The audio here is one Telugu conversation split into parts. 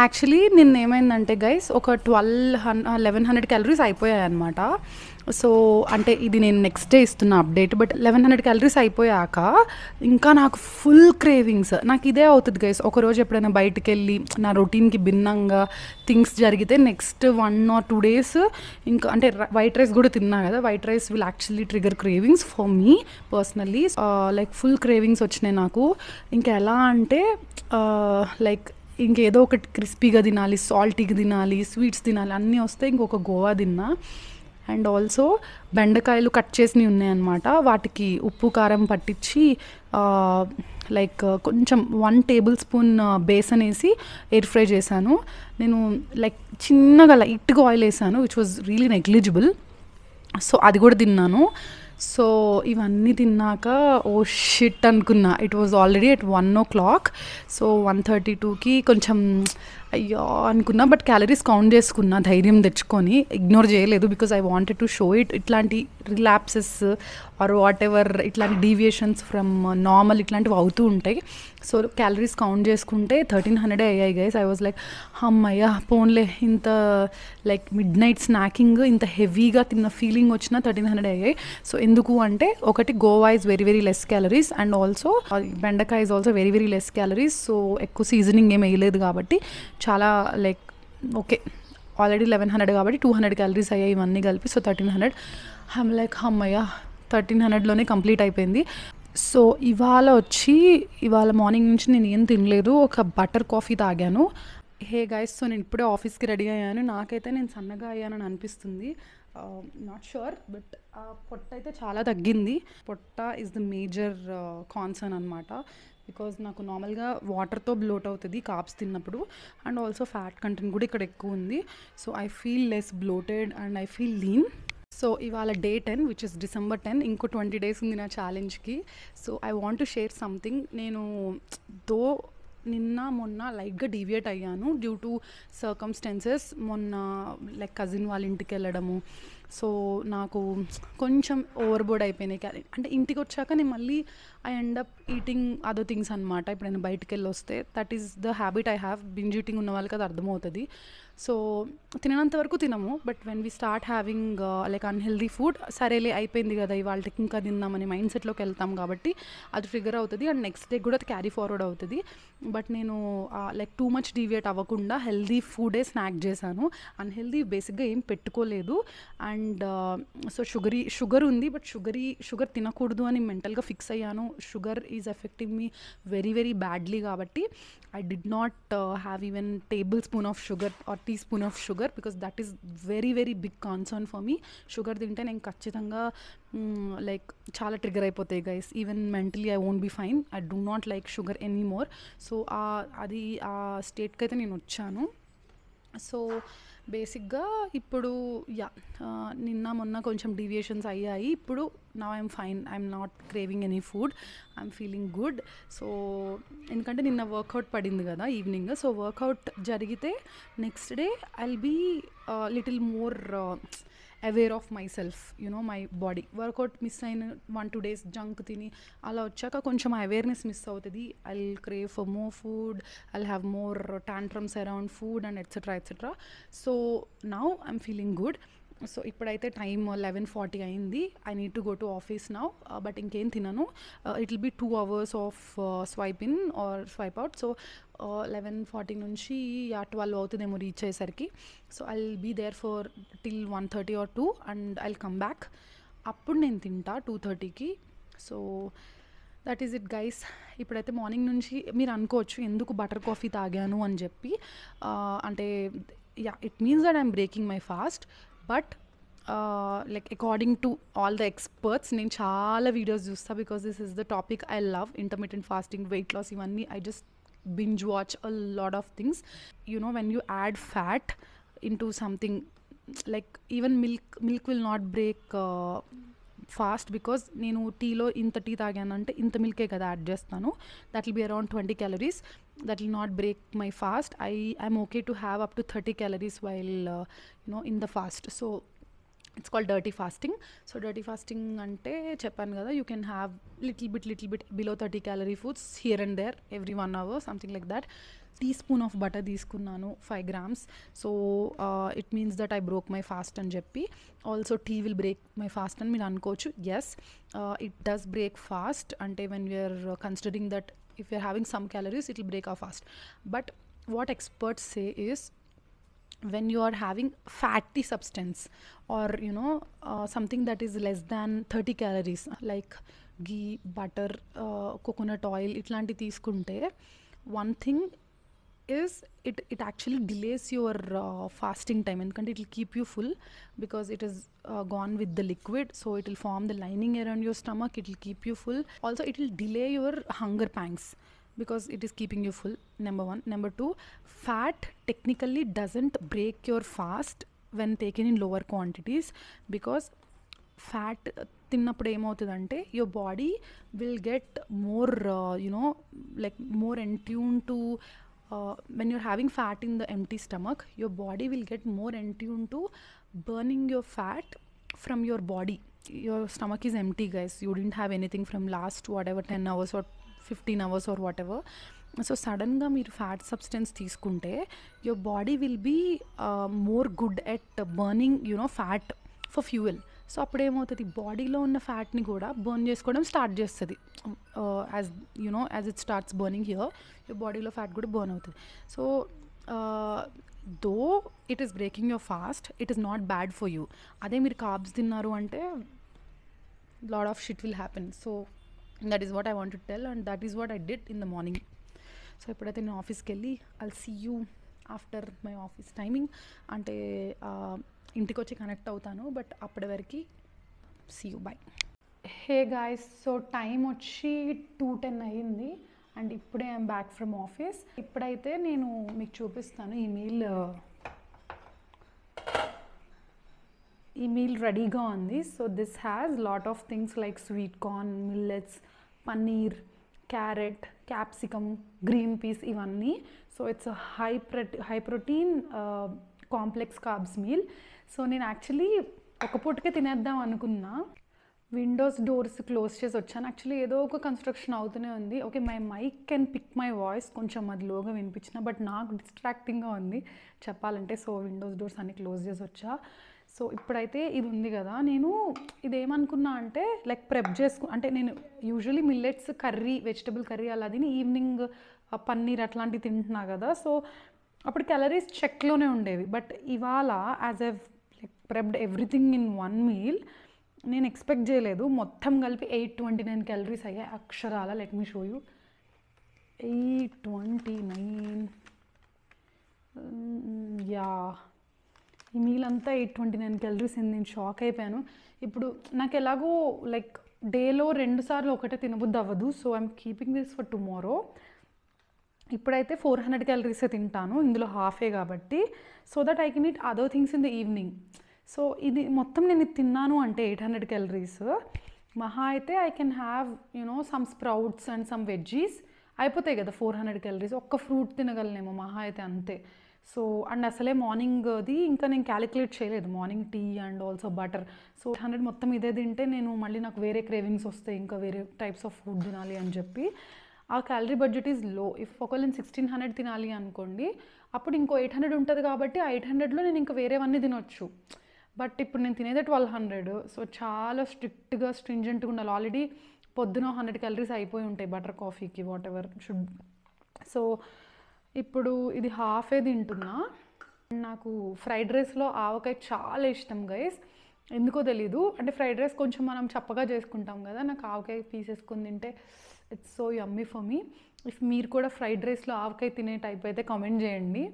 యాక్చువల్లీ నిన్నేమైందంటే గైస్ ఒక 1100 క్యాలరీస్ అయిపోయాయన్నమాట. సో అంటే ఇది నేను నెక్స్ట్ డే ఇస్తున్న అప్డేట్. బట్ 1100 క్యాలరీస్ అయిపోయాక ఇంకా నాకు ఫుల్ క్రేవింగ్స్. నాకు ఇదే అవుతుంది గైస్, ఒకరోజు ఎప్పుడైనా బయటికి వెళ్ళి నా రొటీన్కి భిన్నంగా థింగ్స్ జరిగితే నెక్స్ట్ 1 or 2 days ఇంకా అంటే వైట్ రైస్ కూడా తిన్నా కదా, white rice will actually trigger cravings for me personally. Like full cravings వచ్చినాయి నాకు. ఇంకా ఎలా అంటే లైక్ ఇంకేదో ఒకటి క్రిస్పీగా తినాలి, సాల్టీగా తినాలి, స్వీట్స్ తినాలి అన్నీ వస్తే ఇంకొక గోవా తిన్నా. అండ్ ఆల్సో బెండకాయలు కట్ చేసినవి ఉన్నాయన్నమాట, వాటికి ఉప్పు కారం పట్టించి లైక్ కొంచెం 1 tablespoon బేసన్ వేసి ఎయిర్ ఫ్రై చేశాను నేను. లైక్ చిన్నగా లైట్గా ఆయిల్ వేసాను which was really negligible. So అది కూడా తిన్నాను. సో ఇవన్నీ తిన్నాక ఓ షిట్ అనుకున్నా. It was already at 1 o'clock. So 1:32కి కొంచెం అయ్యో అనుకున్నా. బట్ క్యాలరీస్ కౌంట్ చేసుకున్నా ధైర్యం తెచ్చుకొని, ఇగ్నోర్ చేయలేదు because I wanted to show it. ఇట్లాంటి రిలాప్సెస్ ఆర్ వాట్ ఎవర్ ఇట్లాంటి డీవియేషన్స్ ఫ్రమ్ నార్మల్ ఇట్లాంటివి అవుతూ ఉంటాయి. సో క్యాలరీస్ కౌంట్ చేసుకుంటే 1300 అయ్యాయి గైస్. ఐ వాజ్ లైక్ అమ్మయ్య పోన్లే, ఇంత లైక్ మిడ్ నైట్ స్నాకింగ్ ఇంత హెవీగా తిన్న ఫీలింగ్ వచ్చిన 1300 అయ్యాయి. సో ఎందుకు అంటే ఒకటి guava is very very less calories and also బెండకాయ is also very very less calories. So ఎక్కువ సీజనింగ్ ఏం వేయలేదు కాబట్టి చాలా లైక్ ఓకే. ఆల్రెడీ 1100 కాబట్టి 200 క్యాలరీస్ అయ్యాయి ఇవన్నీ కలిపి. సో 1300 ఐమ్ లైక్ అమ్మయ్య 1300లోనే కంప్లీట్ అయిపోయింది. సో ఇవాళ మార్నింగ్ నుంచి నేను ఏం తినలేదు, ఒక బటర్ కాఫీ తాగాను. హే గైస్, సో నేను ఇప్పుడే ఆఫీస్కి రెడీ అయ్యాను. నాకైతే నేను సన్నగా అయ్యానని అనిపిస్తుంది, నాట్ షూర్. బట్ పొట్ట అయితే చాలా తగ్గింది. పొట్ట ఈజ్ ద మేజర్ కాన్సర్న్ అనమాట. బికాజ్ నాకు నార్మల్గా వాటర్తో బ్లోట్ అవుతుంది కార్బ్స్ తిన్నప్పుడు, అండ్ ఆల్సో ఫ్యాట్ కంటెంట్ కూడా ఇక్కడ ఎక్కువ ఉంది. So I feel less bloated and I feel lean. So ఇవాళ Day 10 విచ్ ఇస్ December 10. ఇంకో 20 days ఉంది నా ఛాలెంజ్కి. So I want to share something. నేను దో నిన్న మొన్న లైట్గా డీవియేట్ అయ్యాను డ్యూ టు సర్కమ్స్టెన్సెస్. మొన్న లైక్ కజిన్ వాళ్ళ ఇంటికి వెళ్ళడము, సో నాకు కొంచెం ఓవర్బోర్డ్ అయిపోయినాయి. అంటే ఇంటికి వచ్చాక నేను మళ్ళీ I end up eating other things అనమాట. ఎప్పుడైనా బయటికి వెళ్ళి వస్తే that is the habit I have. Binge eating ఉన్న వాళ్ళకి అది అర్థమవుతుంది. సో తిననంత వరకు తినము, but when we start having like unhealthy food, సరేలే అయిపోయింది కదా ఇవాళకి ఇంకా తిందామని మైండ్ సెట్లోకి వెళ్తాం కాబట్టి అది ట్రిగర్ అవుతుంది అండ్ నెక్స్ట్ డే కూడా అది క్యారీ ఫార్వర్డ్ అవుతుంది. బట్ నేను లైక్ టూ మచ్ డీవియేట్ అవ్వకుండా హెల్దీ ఫుడే స్నాక్ చేశాను. అన్హెల్దీ బేసిక్గా ఏం పెట్టుకోలేదు. అండ్ సో షుగర్ ఉంది, బట్ షుగర్ తినకూడదు అని మెంటల్గా ఫిక్స్ అయ్యాను. Sugar is effecting me very very badly కాబట్టి I did not have even tablespoon of sugar or teaspoon of sugar because that is very very big concern for me. Sugar తింటే నేను ఖచ్చితంగా లైక్ చాలా ట్రిగర్ అయిపోతాయి guys. Even mentally I won't be fine. I do not like sugar any more. So అది ఆ స్టేట్కి అయితే నేను వచ్చాను. సో బేసిక్గా ఇప్పుడు నిన్న మొన్న కొంచెం డీవియేషన్స్ అయ్యాయి. ఇప్పుడు now I'm fine. I'm not craving any food. I'm feeling good. So ఎందుకంటే నిన్న వర్కౌట్ పడింది కదా ఈవినింగ్. సో వర్కౌట్ జరిగితే next day I'll be little more aware of myself, you know my body. Workout miss అయిన 1-2 days జంక్ తిని అలా వచ్చాక కొంచెం అవేర్నెస్ మిస్ అవుతుంది. I'll crave for more food, I'll have more tantrums around food and etcetera. So now I'm feeling good. So ఇప్పుడైతే టైం 11:40 అయింది. I need to go to office now. But ఇంకేం తినను. It will be 2 hours of swipe in or swipe out. So 11:40 నుంచి 12 అవుతుందేమో రీచ్ అయ్యేసరికి. So I will be there for till 1:30 or 2 and I will come back. అప్పుడు నేను తింటా 2:30కి. So that is it guys. ఇప్పుడైతే మార్నింగ్ నుంచి మీరు అనుకోవచ్చు ఎందుకు బటర్ కాఫీ తాగాను అని చెప్పి. అంటే it means that I'm breaking my fast. But like according to all the experts, నేను చాలా వీడియోస్ చూస్తా because this is the topic I love. Intermittent fasting, weight loss, ఇవన్నీ I just binge watch a lot of things. You know, when you add fat into something, like even milk will not break fast because నేను టీలో ఇంత టీ తాగానంటే ఇంత మిల్కే కదా యాడ్ చేస్తాను. That will be around 20 calories. that will not break my fast. I'm okay to have up to 30 calories while in the fast. So it's called dirty fasting. So dirty fasting అంటే చెప్పాను కదా, you can have little bit below 30 calorie foods here and there every 1 hour, something like that. Teaspoon of butter తీసుకున్నాను, 5 grams. So it means that I broke my fast అని చెప్పి. Also tea will break my fast అని మీరు అనుకోవచ్చు. Yes, it does break fast. అంటే when we're considering that if you're having some calories, it will break our fast. But what experts say is, when you are having fatty substance or something that is less than 30 calories like ghee, butter, coconut oil, itlanti తీసుకుంటే one thing is it actually delays your fasting time, ఎందుకంటే it will keep you full because it is gone with the liquid, so it will form the lining around your stomach, it will keep you full. Also it will delay your hunger pangs because it is keeping you full, number 1. Number 2, fat technically doesn't break your fast when taken in lower quantities, because fat తిన్నప్పుడు ఏమవుతుందంటే your body will get more like more in tune to when you're having fat in the empty stomach, your body will get more in tune to burning your fat from your body. Your stomach is empty, guys. You didn't have anything from last whatever 10 hours or 15 hours or whatever. So సడన్గా మీరు ఫ్యాట్ సబ్స్టెన్స్ తీసుకుంటే your body will be more good at burning fat for fuel. So అప్పుడు ఏమవుతుంది, బాడీలో ఉన్న ఫ్యాట్ని కూడా బర్న్ చేసుకోవడం స్టార్ట్ చేస్తుంది. As it starts burning here, your బాడీలో ఫ్యాట్ కూడా బర్న్ అవుతుంది. So though it is breaking your fast, it is not bad for you. అదే మీరు కార్బ్స్ తిన్నారు అంటే lot of shit will happen. So that is what I want to tell, and that is what I did in the morning. So ఎప్పుడైతే నేను ఆఫీస్కి వెళ్ళి I'll see you after my office timing, అంటే ఇంటికి వచ్చి కనెక్ట్ అవుతాను. బట్ అప్పటి వరకు see you, bye. Hey guys, so time వచ్చి 2:10 అయ్యింది అండ్ ఇప్పుడే ఐఎమ్ బ్యాక్ ఫ్రమ్ ఆఫీస్. ఇప్పుడైతే నేను మీకు చూపిస్తాను ఈ మీల్ రెడీగా ఉంది. So this has lot of things like sweet corn, millets, paneer, carrot, capsicum, green peas, ఇవన్నీ. So it's high protein complex carbs meal. సో నేను యాక్చువల్లీ ఒక పూటకే తినేద్దాం అనుకున్నా. విండోస్ డోర్స్ క్లోజ్ చేసి వచ్చాను. యాక్చువల్లీ ఏదో ఒక కన్స్ట్రక్షన్ అవుతూనే ఉంది. Okay, my mic can pick my voice, కొంచెం అది లోగా వినిపించిన, బట్ నాకు డిస్ట్రాక్టింగ్గా ఉంది చెప్పాలంటే. సో విండోస్ డోర్స్ అన్ని క్లోజ్ చేసి వచ్చా. సో ఇప్పుడైతే ఇది ఉంది కదా, నేను ఇదేమనుకున్నా అంటే లైక్ ప్రెప్ అంటే నేను usually millets curry, vegetable curry అలా తిని ఈవినింగ్ పన్నీర్ అట్లాంటివి తింటున్నా కదా. సో అప్పుడు క్యాలరీస్ చెక్లోనే ఉండేవి. బట్ ఇవాళ as a like prepped everything in 1 meal, నేను ఎక్స్పెక్ట్ చేయలేదు మొత్తం కలిపి 829 క్యాలరీస్ అయ్యాయి అక్షరాల. Let me show you. 829, yeah, ఈ మీల్ అంతా 829 క్యాలరీస్ అయింది. నేను షాక్ అయిపోయాను. ఇప్పుడు నాకు ఎలాగో లైక్ డేలో 2 సార్లు ఒకటే తినబుద్ది అవ్వదు. So I'm keeping this for tomorrow. ఇప్పుడైతే 400 క్యాలరీసే తింటాను, ఇందులో హాఫే కాబట్టి, so that I can eat other things in the evening. So ఇది మొత్తం నేను ఇది తిన్నాను అంటే 800 క్యాలరీస్. మహా అయితే I can have some sprouts and some veggies, అయిపోతాయి కదా 400 క్యాలరీస్. ఒక్క ఫ్రూట్ తినగలనేమో మహా అయితే, అంతే. సో అండ్ అసలే మార్నింగ్ది ఇంకా నేను క్యాలిక్యులేట్ చేయలేదు, morning tea and also butter. So 100 మొత్తం ఇదే తింటే నేను మళ్ళీ నాకు వేరే క్రేవింగ్స్ వస్తాయి, ఇంకా వేరే టైప్స్ ఆఫ్ ఫుడ్ తినాలి అని చెప్పి. ఆ calorie budget is low. If ఒకవేళ నేను 1600 తినాలి అనుకోండి, అప్పుడు ఇంకో 800 ఉంటుంది కాబట్టి ఆ 800లో నేను ఇంకా వేరేవన్నీ తినొచ్చు. బట్ ఇప్పుడు నేను తినేది 1200. సో చాలా స్ట్రిక్ట్గా స్ట్రింజెంట్గా ఉండాలి. ఆల్రెడీ పొద్దున 100 క్యాలరీస్ అయిపోయి ఉంటాయి బటర్ కాఫీకి, వాట్ ఎవర్ షుడ్. సో ఇప్పుడు ఇది హాఫే తింటున్నా. నాకు ఫ్రైడ్ రైస్లో ఆవకాయ చాలా ఇష్టం గైస్, ఎందుకో తెలీదు. అంటే ఫ్రైడ్ రైస్ కొంచెం మనం చప్పగా చేసుకుంటాం కదా, నాకు ఆవకాయ పీస్ వేసుకొని తింటే it's so yummy for me. If మీరు కూడా ఫ్రైడ్ రైస్లో ఆవకాయ తినే టైప్ అయితే కామెంట్ చేయండి.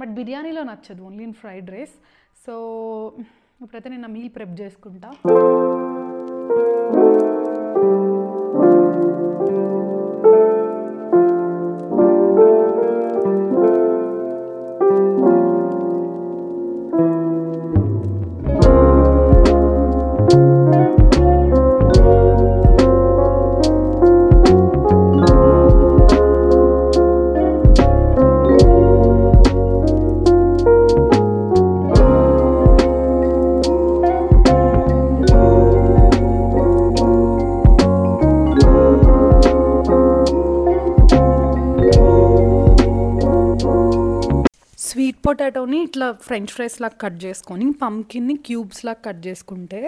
బట్ బిర్యానీలో నచ్చదు, only in fried rice. So ఇప్పుడైతే నేను మీల్ ప్రెప్ చేసుకుంటా. స్వీట్ పొటాటోని ఇట్లా ఫ్రెంచ్ ఫ్రైస్ లాగా కట్ చేసుకొని పంకిన్ని క్యూబ్స్ లాగా కట్ చేసుకుంటే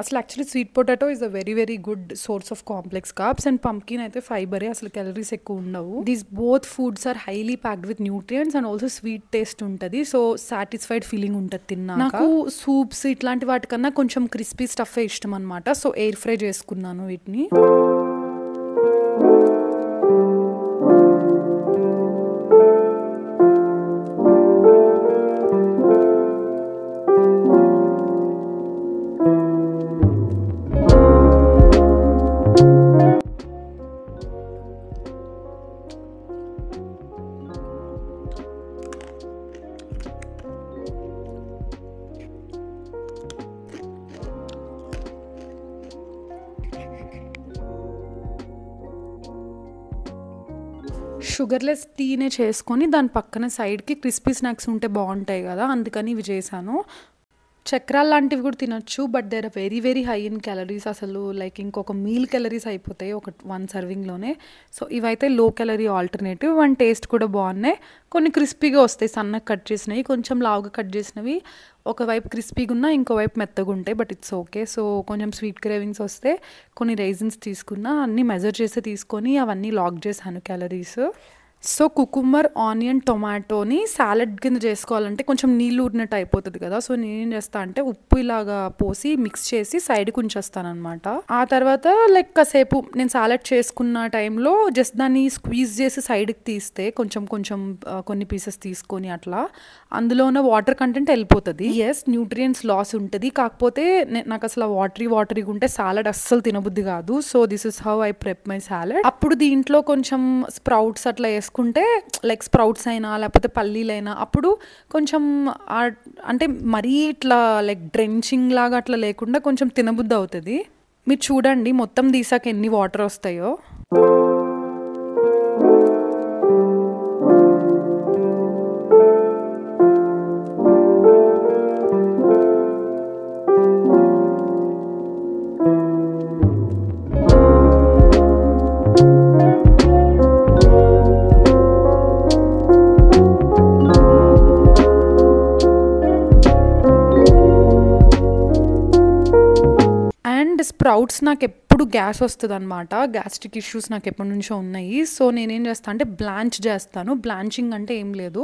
అసలు actually sweet potato is a very very good source of complex carbs and pumpkin అయితే ఫైబరే, అసలు క్యాలరీస్ ఎక్కువ ఉండవు. These both foods are highly packed with nutrients and also sweet taste ఉంటుంది. సో సాటిస్ఫైడ్ ఫీలింగ్ ఉంటుంది తిన్నా. నాకు సూప్స్ ఇట్లాంటి వాటికన్నా కొంచెం క్రిస్పీ స్టఫే ఇష్టం అనమాట. సో ఎయిర్ ఫ్రై చేసుకున్నాను వీటిని. షుగర్లెస్ టీనే చేసుకొని దాని పక్కన సైడ్కి క్రిస్పీ స్నాక్స్ ఉంటే బాగుంటాయి కదా, అందుకని ఇవి చేశాను. చక్రాలు లాంటివి కూడా తినొచ్చు, but there are very very high in calories. అసలు లైక్ ఇంకొక మీల్ క్యాలరీస్ అయిపోతాయి ఒక 1 సర్వింగ్లోనే. సో ఇవైతే low calorie alternative and taste కూడా బాగున్నాయి. కొన్ని క్రిస్పీగా వస్తాయి, సన్నగా కట్ చేసినవి, కొంచెం లావుగా కట్ చేసినవి ఒకవైపు క్రిస్పీగా ఉన్నా ఇంకోవైపు మెత్తగా ఉంటాయి, బట్ ఇట్స్ ఓకే. సో కొంచెం స్వీట్ క్రేవింగ్స్ వస్తే కొన్ని రైజిన్స్ తీసుకున్నా, అన్నీ మెజర్ చేసి తీసుకొని అవన్నీ లాక్ చేశాను క్యాలరీస్. సో కుకుంబర్, ఆనియన్, టొమాటోని సాలడ్ కింద చేసుకోవాలంటే కొంచెం నీళ్ళు ఊరినట్టు అయిపోతుంది కదా. సో నేనేం చేస్తా అంటే ఉప్పు ఇలాగా పోసి మిక్స్ చేసి సైడ్కి ఉంచేస్తాను అనమాట. ఆ తర్వాత లైక్ కాసేపు నేను సాలడ్ చేసుకున్న టైంలో జస్ట్ దాన్ని స్క్వీజ్ చేసి సైడ్కి తీస్తే కొంచెం కొంచెం కొన్ని పీసెస్ తీసుకొని అట్లా అందులో ఉన్న వాటర్ కంటెంట్ వెళ్ళిపోతుంది. ఎస్, న్యూట్రియంట్స్ లాస్ ఉంటుంది, కాకపోతే నాకు అసలు వాటరీ ఉంటే సాలడ్ అస్సలు తినబుద్ధి కాదు. So this is how I prep my salad. అప్పుడు దీంట్లో కొంచెం స్ప్రౌట్స్ అట్లా వేసుకుంటే లైక్ స్ప్రౌట్స్ అయినా లేకపోతే పల్లీలైనా అప్పుడు కొంచెం అంటే మరీ ఇట్లా లైక్ డ్రెంచింగ్ లాగా అట్లా లేకుండా కొంచెం తినబుద్ధి అవుతుంది. మీరు చూడండి మొత్తం తీసాక ఎన్ని వాటర్ వస్తాయో. స్ప్రౌట్స్ నాకు ఎప్పుడు గ్యాస్ వస్తుంది అనమాట, గ్యాస్ట్రిక్ ఇష్యూస్ నాకు ఎప్పటి నుంచో ఉన్నాయి. సో నేనేం చేస్తాను అంటే బ్లాంచ్ చేస్తాను. బ్లాంచింగ్ అంటే ఏం లేదు,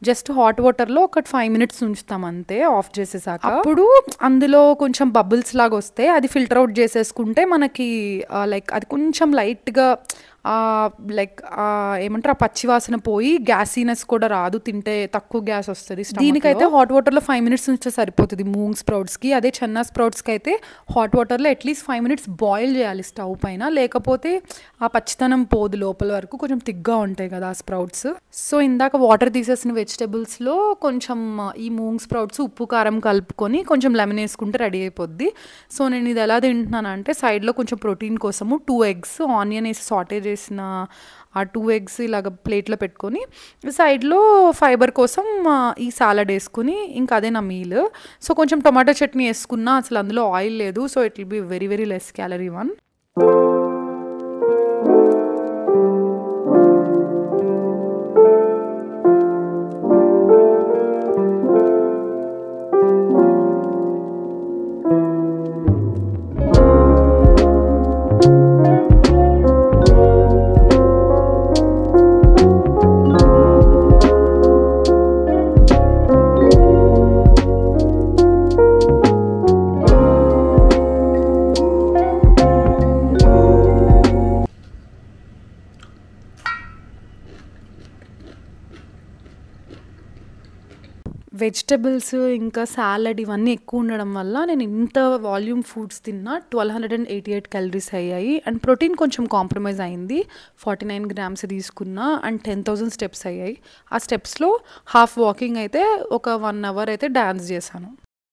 జస్ట్ హాట్ వాటర్లో ఒక 5 minutes ఉంచుతాం అంతే, ఆఫ్ చేసేసాక. అప్పుడు అందులో కొంచెం బబుల్స్ లాగా వస్తే అది ఫిల్టర్ అవుట్ చేసేసుకుంటే మనకి లైక్ అది కొంచెం లైట్గా లైక్ ఏమంటారు ఆ పచ్చివాసన పోయి గ్యాసీనెస్ కూడా రాదు, తింటే తక్కువ గ్యాస్ వస్తుంది. దీనికైతే హాట్ వాటర్లో 5 minutes ఉంచితే సరిపోతుంది మూంగ్ స్ప్రౌట్స్కి. అదే చెన్నా స్ప్రౌట్స్కి అయితే హాట్ వాటర్లో అట్లీస్ట్ 5 minutes బాయిల్ చేయాలి స్టవ్ పైన, లేకపోతే ఆ పచ్చితనం పోదు లోపల వరకు, కొంచెం తిగ్గా ఉంటాయి కదా ఆ స్ప్రౌట్స్. సో ఇందాక వాటర్ తీసేసిన వెజిటబుల్స్లో కొంచెం ఈ మూంగ్ స్ప్రౌట్స్ ఉప్పు కారం కలుపుకొని కొంచెం లెమన్ వేసుకుంటే రెడీ అయిపోద్ది. సో నేను ఇది ఎలా తింటున్నాను అంటే సైడ్లో కొంచెం ప్రోటీన్ కోసము 2 eggs ఆనియన్ వేసి సాటే చేసిన ఆ 2 eggs ఇలాగ ప్లేట్లో పెట్టుకొని సైడ్లో ఫైబర్ కోసం ఈ సాలడ్ వేసుకుని ఇంకా అదే నా మీల్. సో కొంచెం టొమాటో చట్నీ వేసుకున్నా, అసలు అందులో ఆయిల్ లేదు. So it will be very very less calorie one. Vegetables ఇంకా సాలడ్ ఇవన్నీ ఎక్కువ ఉండడం వల్ల నేను ఇంత వాల్యూమ్ ఫుడ్స్ తిన్నా 1288 calories అయ్యాయి. అండ్ ప్రోటీన్ కొంచెం కాంప్రమైజ్ అయింది, 49 grams తీసుకున్నా అండ్ 10,000 steps అయ్యాయి. ఆ స్టెప్స్లో హాఫ్ వాకింగ్ అయితే ఒక 1 hour అయితే డాన్స్ చేశాను.